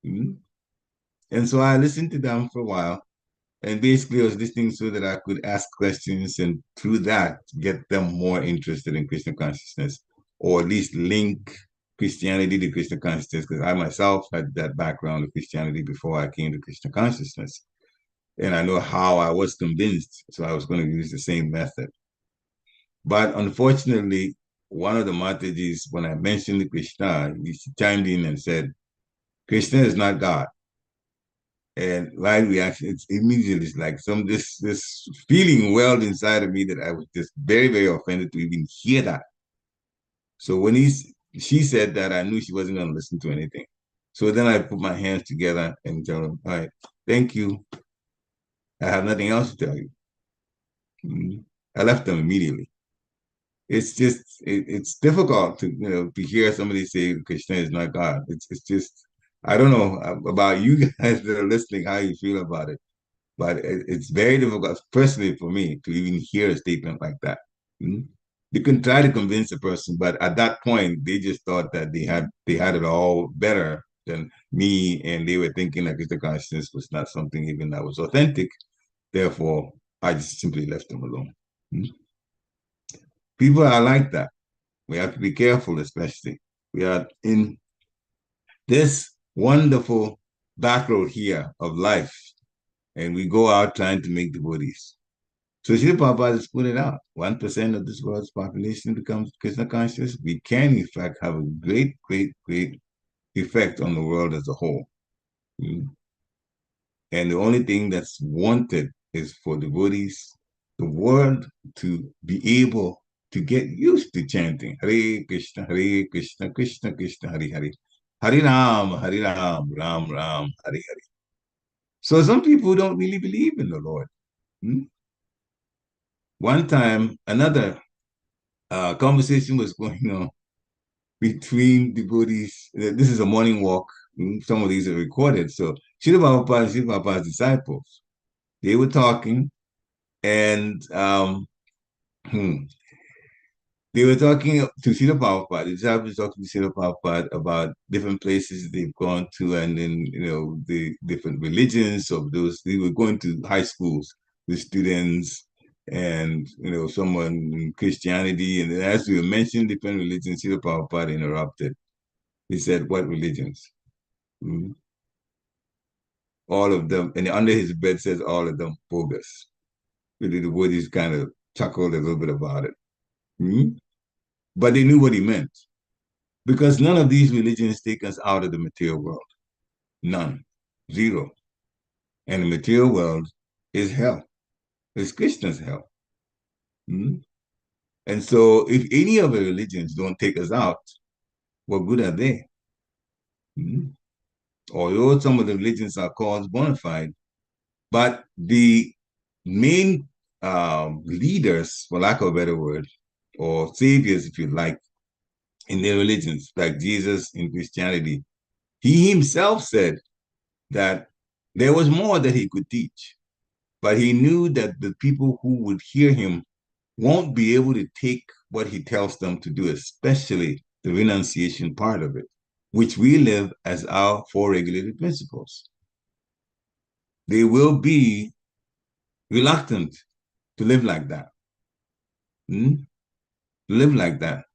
And so I listened to them for a while, and basically I was listening so that I could ask questions, and through that get them more interested in Krishna consciousness, or at least link Christianity to Krishna consciousness, because I myself had that background of Christianity before I came to Krishna consciousness. And I know how I was convinced, so I was going to use the same method. But unfortunately, one of the Matajis, when I mentioned Krishna, he chimed in and said, Krishna is not God. And my reaction, it's immediately like this feeling welled inside of me that I was just very, very offended to even hear that. So when she said that, I knew she wasn't going to listen to anything. So then I put my hands together and told him, all right, thank you. I have nothing else to tell you. I left them immediately. It's just, it's difficult to hear somebody say Krishna is not God. It's just, I don't know about you guys that are listening, how you feel about it, but it's very difficult, personally for me, to even hear a statement like that. Hmm? You can try to convince a person, but at that point, they just thought that they had it all better than me, and they were thinking that Krishna consciousness was not something even that was authentic. Therefore, I just simply left them alone. Hmm? People are like that. We have to be careful, especially. We are in this wonderful back road here of life, and we go out trying to make devotees. So Srila Prabhupada has put it out. 1% of this world's population becomes Krishna conscious. We can, in fact, have a great, great, great effect on the world as a whole. And the only thing that's wanted is for devotees, the world, to be able to get used to chanting Hare Krishna, Krishna Krishna, Hare Hare. Hare Ram, Ram Ram, Hare Hare. So some people don't really believe in the Lord. One time, another conversation was going on between devotees. This is a morning walk. Some of these are recorded. So Srila Prabhupada and Srila Prabhupada's disciples, they were talking, and they were talking to Srila Prabhupada. The disciples were talking to Srila Prabhupada about different places they've gone to, and then, the different religions of those. They were going to high schools with students, and someone in Christianity, and as we mentioned different religions, Srila Prabhupada interrupted. He said, "What religions?" All of them, and under his bed says all of them bogus. The devotees kind of chuckled a little bit about it. But they knew what he meant. Because none of these religions take us out of the material world. None. Zero. And the material world is hell. It's Krishna's hell. And so if any of the religions don't take us out, what good are they? Although some of the religions are called bona fide, but the main leaders, for lack of a better word, or saviors, if you like, in their religions, like Jesus in Christianity, he himself said that there was more that he could teach, but he knew that the people who would hear him won't be able to take what he tells them to do, especially the renunciation part of it, which we live as our four regulated principles. They will be reluctant to live like that. Live like that.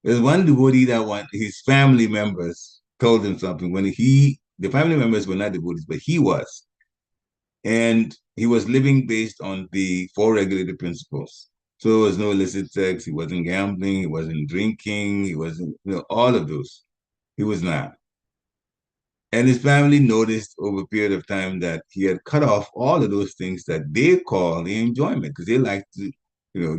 There's one devotee that his family members told him something when the family members were not devotees, but he was. And he was living based on the four regulated principles. So there was no illicit sex, he wasn't gambling, he wasn't drinking, he wasn't, all of those. He was not. And his family noticed over a period of time that he had cut off all of those things that they call the enjoyment, because they like to,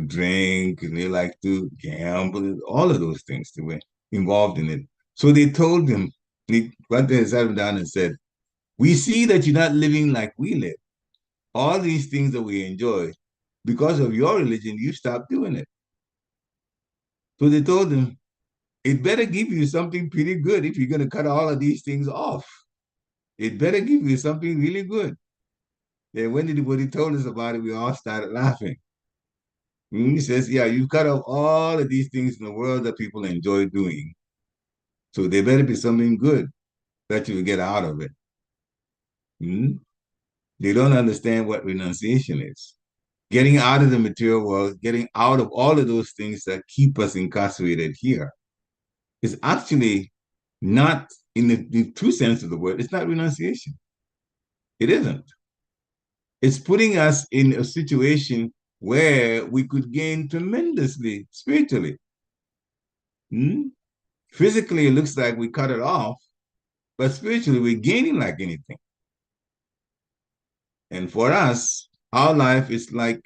drink, and they like to gamble, all of those things. They were involved in it. So they told him, they sat him down and said, "We see that you're not living like we live. All these things that we enjoy, because of your religion, you stopped doing it." So they told him, "It better give you something pretty good if you're going to cut all of these things off. It better give you something really good." And when he told us about it, we all started laughing. And he says, "Yeah, you cut off all of these things in the world that people enjoy doing. So there better be something good that you will get out of it." They don't understand what renunciation is. Getting out of the material world, getting out of all of those things that keep us incarcerated here is actually not, in the true sense of the word, it's not renunciation. It isn't. It's putting us in a situation where we could gain tremendously spiritually. Physically, it looks like we cut it off, but spiritually, we're gaining like anything. And for us, our life is like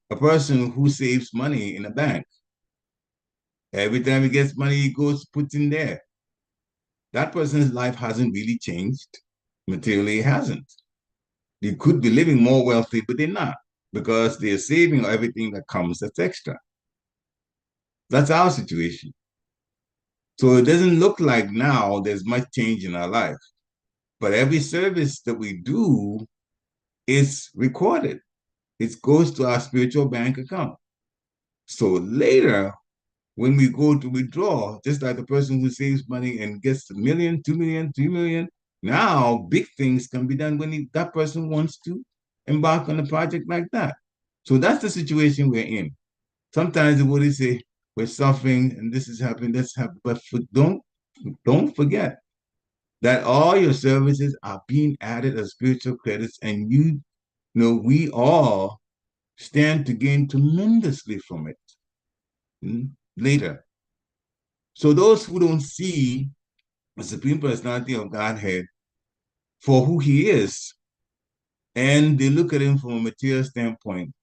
a person who saves money in a bank. Every time he gets money, he goes, puts in there. That person's life hasn't really changed. Materially, it hasn't. They could be living more wealthy, but they're not, because they're saving everything that comes that's extra. That's our situation. So it doesn't look like now there's much change in our life. But every service that we do is recorded. It goes to our spiritual bank account. So later, when we go to withdraw, just like the person who saves money and gets $1 million, $2 million, $3 million, now big things can be done when that person wants to embark on a project like that. So that's the situation we're in. Sometimes the Buddhists say, we're suffering and this is happening, that's happening, but don't forget that all your services are being added as spiritual credits, and we all stand to gain tremendously from it later. So those who don't see the Supreme Personality of Godhead for who he is, and they look at him from a material standpoint,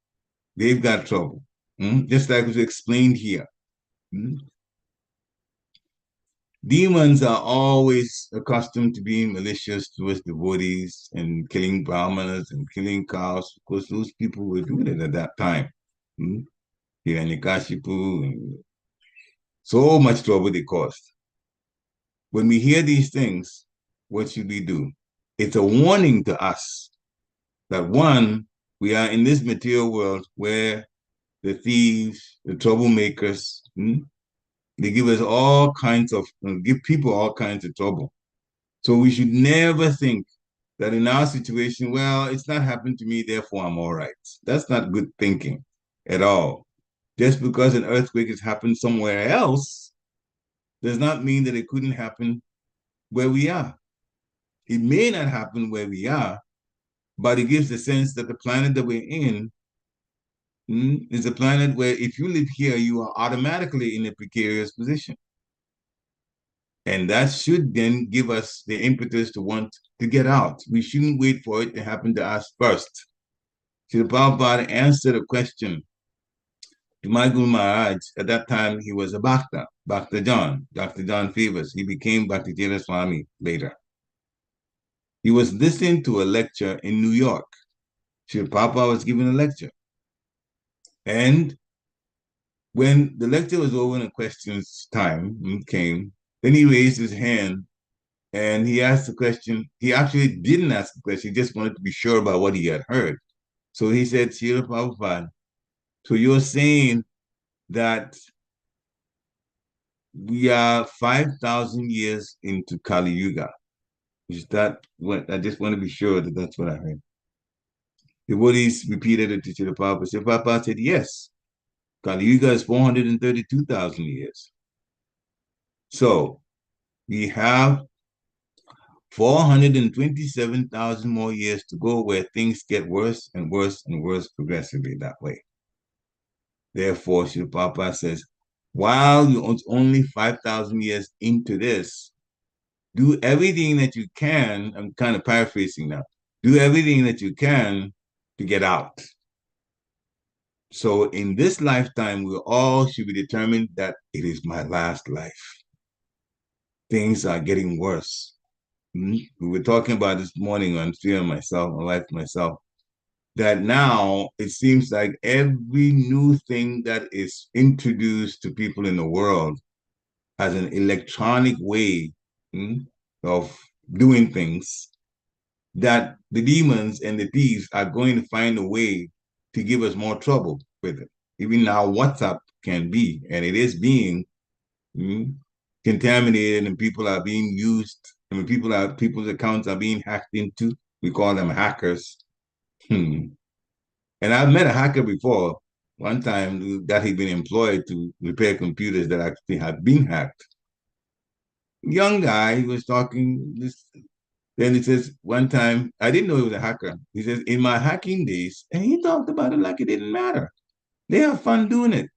they've got trouble. Just like was explained here. Demons are always accustomed to being malicious towards devotees and killing brahmanas and killing cows, because those people were doing it at that time. Hiranyakashipu, and so much trouble they caused. When we hear these things, what should we do? It's a warning to us that one, we are in this material world where the thieves, the troublemakers, they give us all kinds of, give people all kinds of trouble. So we should never think that in our situation, well, it's not happened to me, therefore I'm all right. That's not good thinking at all. Just because an earthquake has happened somewhere else does not mean that it couldn't happen where we are. It may not happen where we are, but it gives the sense that the planet that we're in is a planet where if you live here, you are automatically in a precarious position. And that should then give us the impetus to want to get out. We shouldn't wait for it to happen to us first. So the Prabhupada answered a question to my Guru Maharaj. At that time, he was a Bhakta, Dr. John Favors. He became Bhakti Tirtha Swami later. He was listening to a lecture in New York. Srila Prabhupada was giving a lecture. And when the lecture was over and the questions time came, then he raised his hand and he asked the question. He actually didn't ask the question. He just wanted to be sure about what he had heard. So he said, Srila Prabhupada, so you're saying that we are 5,000 years into Kali Yuga. Is that what? I just want to be sure that that's what I heard. The devotees repeated it to Srila Prabhupada. Srila Prabhupada said, yes, Kali Yuga is 432,000 years. So we have 427,000 more years to go where things get worse and worse and worse progressively that way. Therefore, Srila Prabhupada says, while you're only 5,000 years into this, do everything that you can. I'm kind of paraphrasing now. Do everything that you can to get out. So in this lifetime, we all should be determined that it is my last life. Things are getting worse. We were talking about this morning on Fear Myself, my wife, myself, that now it seems like every new thing that is introduced to people in the world has an electronic way of doing things, that the demons and the thieves are going to find a way to give us more trouble with it. Even now, WhatsApp can be, and it is being contaminated, and people are being used. I mean, people's accounts are being hacked into. We call them hackers. And I've met a hacker before. One time that he'd been employed to repair computers that actually had been hacked. Young guy, he was talking this. Then he says, one time, I didn't know he was a hacker. He says, in my hacking days, and he talked about it like it didn't matter. They have fun doing it.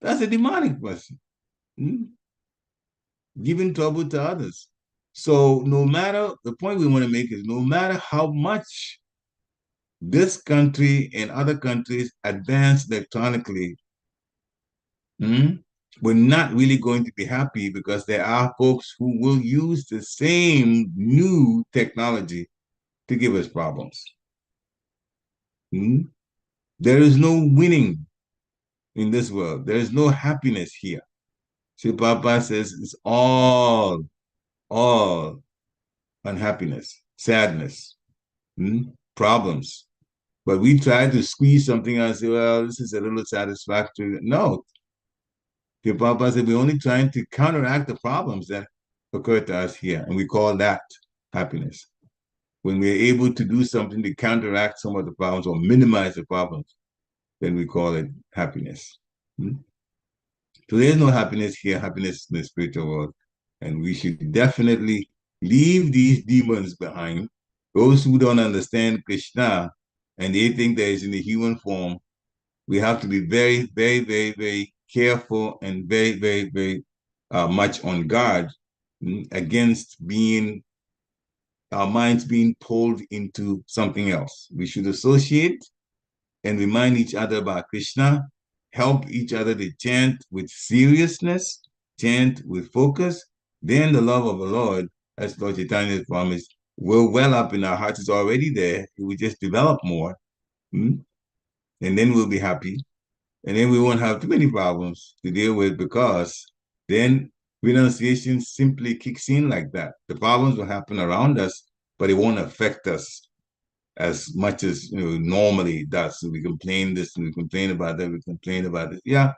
That's a demonic person. Giving trouble to others. So no matter, the point we want to make is no matter how much this country and other countries advance electronically, we're not really going to be happy, because there are folks who will use the same new technology to give us problems. There is no winning in this world. There is no happiness here. See, Papa says it's all unhappiness, sadness, problems. But we try to squeeze something out and say, well, this is a little satisfactory. No. The Prabhupada said we're only trying to counteract the problems that occur to us here. And we call that happiness. When we're able to do something to counteract some of the problems or minimize the problems, then we call it happiness. So there's no happiness here, happiness in the spiritual world. And we should definitely leave these demons behind. Those who don't understand Krishna and they think that is in the human form, we have to be very, very, very, very careful and very, very, very much on guard against our minds being pulled into something else. We should associate and remind each other about Krishna, help each other to chant with seriousness, chant with focus. Then the love of the Lord, as Lord Chaitanya has promised, will well up in our hearts. It's already there. It will just develop more. And then we'll be happy. And then we won't have too many problems to deal with because then renunciation simply kicks in like that. The problems will happen around us, but it won't affect us as much as normally it does. So we complain this and we complain about that, we complain about this. Yeah,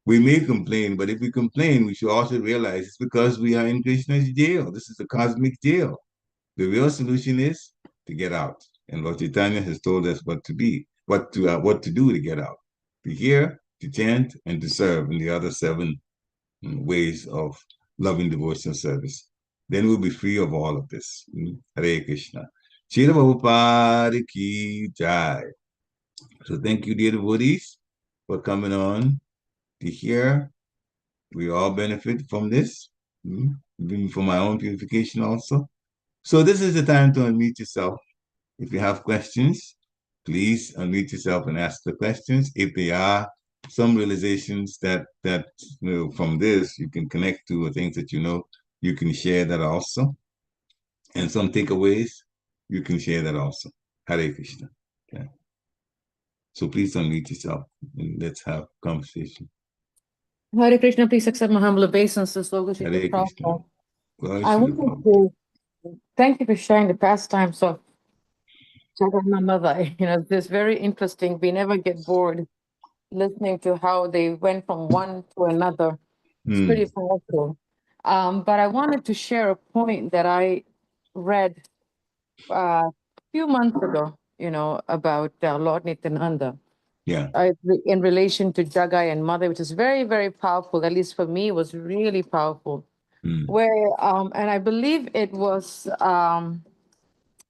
we may complain, but if we complain, we should also realize it's because we are in Krishna's jail. This is a cosmic jail. The real solution is to get out. And Lord Chaitanya has told us what to do to get out. To hear, to chant, and to serve in the other 7 ways of loving devotional service. Then we'll be free of all of this. Hare Krishna. Srila Prabhupada ki jai. So thank you, dear devotees, for coming on to hear. We all benefit from this, for my own purification also. So this is the time to unmute yourself. If you have questions, please unmute yourself and ask the questions. If there are some realizations that from this you can connect to, or things that you can share that also. And some takeaways, you can share that also. Hare Krishna. Okay. So please unmute yourself and let's have conversation. Hare Krishna, please accept my humble obeisances, Lord Hare Krishna. Krishna. I wanted to thank you for sharing the pastimes of Jagat and my mother. It's very interesting. We never get bored listening to how they went from one to another. It's pretty powerful. But I wanted to share a point that I read a few months ago, about Lord Nityananda. Yeah. In relation to Jagai and Mother, which is very, very powerful. At least for me, it was really powerful. Where and I believe it was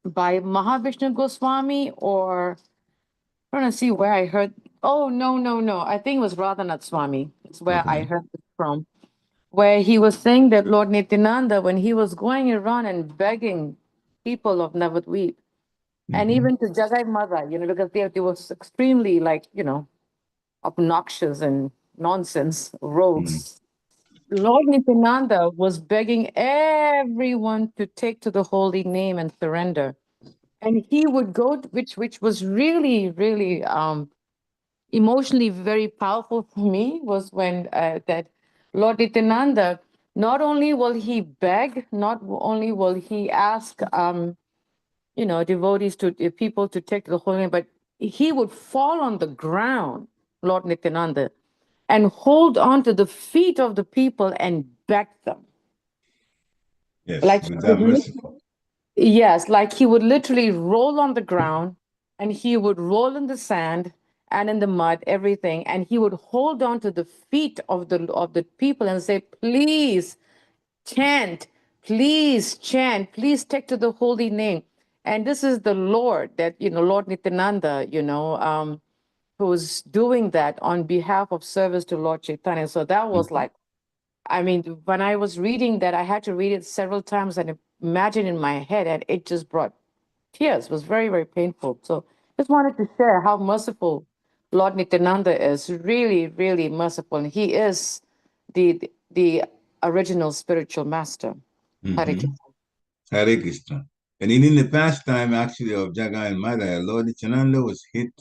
by Mahavishnu Goswami, or I'm trying to see where I heard. Oh, no. I think it was Radhanath Swami. It's where I heard it from. Where he was saying that Lord Nityananda, when he was going around and begging people of Navadvip, and even to Jagai Mother, because they was extremely obnoxious and nonsense rogues. Lord Nityananda was begging everyone to take to the holy name and surrender. And he would go, which was really, really emotionally very powerful for me, was when that Lord Nityananda, not only will he beg, not only will he ask, devotees people to take to the holy name, but he would fall on the ground, Lord Nityananda, and hold on to the feet of the people and beg them. Yes, Like he was that merciful. Yes, like he would literally roll on the ground and he would roll in the sand and in the mud, everything, and he would hold on to the feet of the people and say, please chant, please chant, please take to the holy name. And this is the Lord that, Lord Nityananda, who's doing that on behalf of service to Lord Chaitanya. So that was like, when I was reading that, I had to read it several times and imagine in my head, and it just brought tears. It was very, very painful. So just wanted to share how merciful Lord Nityananda is. Really, really merciful. And he is the original spiritual master. Hare Krishna. Hare Krishna. And in the pastime, actually, of Jagai and Mother, Lord Nityananda was hit.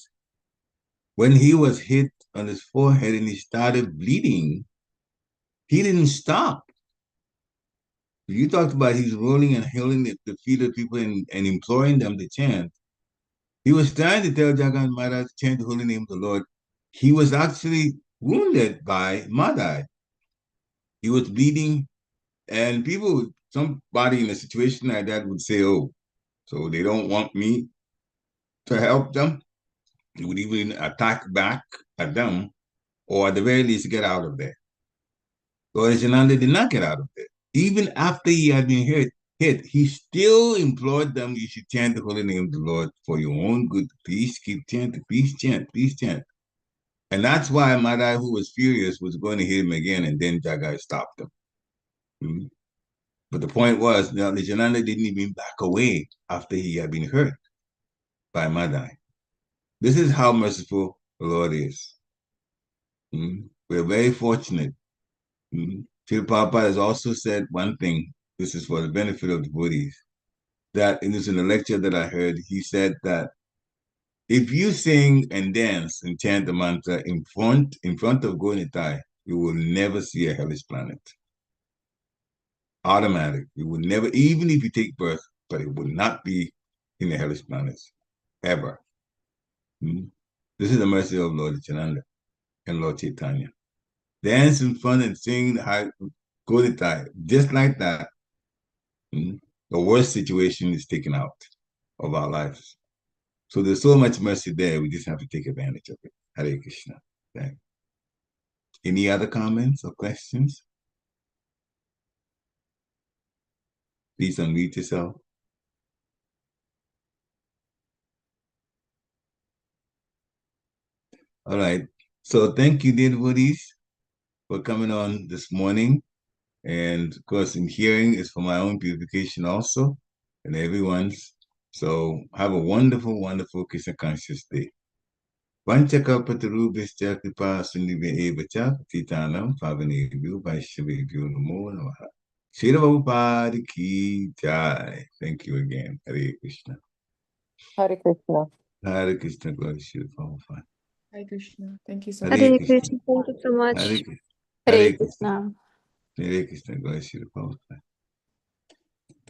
When he was hit on his forehead and he started bleeding, he didn't stop. You talked about he's rolling and healing the feet of people and imploring them to chant. He was trying to tell Jagan Maharaj to chant the holy name of the Lord. He was actually wounded by Madai. He was bleeding, and somebody in a situation like that would say, oh, so they don't want me to help them. He would even attack back at them, or at the very least get out of there. Lord Nityananda did not get out of there. Even after he had been hit, he still implored them, you should chant the holy name of the Lord for your own good. Please keep chanting, please chant, please chant. And that's why Madai, who was furious, was going to hit him again, and then Jagai stopped him. Mm-hmm. But the point was, Nityananda didn't even back away after he had been hurt by Madai. This is how merciful the Lord is. Mm-hmm. We're very fortunate. Mm-hmm. Srila Prabhupada has also said one thing, this is for the benefit of devotees, that it was in a lecture that I heard, he said that if you sing and dance and chant the mantra in front of Gonitai, you will never see a hellish planet. Automatic. You will never, even if you take birth, but it will not be in the hellish planets, ever. This is the mercy of Lord Nityananda and Lord Chaitanya. Dance in front and sing Gonitai, just like that. The worst situation is taken out of our lives. So there's so much mercy there, we just have to take advantage of it. Hare Krishna. Thank you. Any other comments or questions? Please unmute yourself. All right. So thank you, dear devotees, for coming on this morning. And of course, in hearing is for my own purification also, and everyone's. So have a wonderful, wonderful Krishna conscious day. Vanchakalpatarubhishcha kripa sindhubhya patitanam pavanebhyo vaishnavebhyo namo namaha. Srila Prabhupada ki jai. Thank you again. Hare Krishna. Hare Krishna. Hare Krishna. Glory to Srila Prabhupada. Hare Krishna. Thank you so Hare much. Hare Krishna. Krishna. Thank you so much. Hare Krishna. Hare Hare Krishna. Krishna. Hare Krishna. Glory to Srila Prabhupada.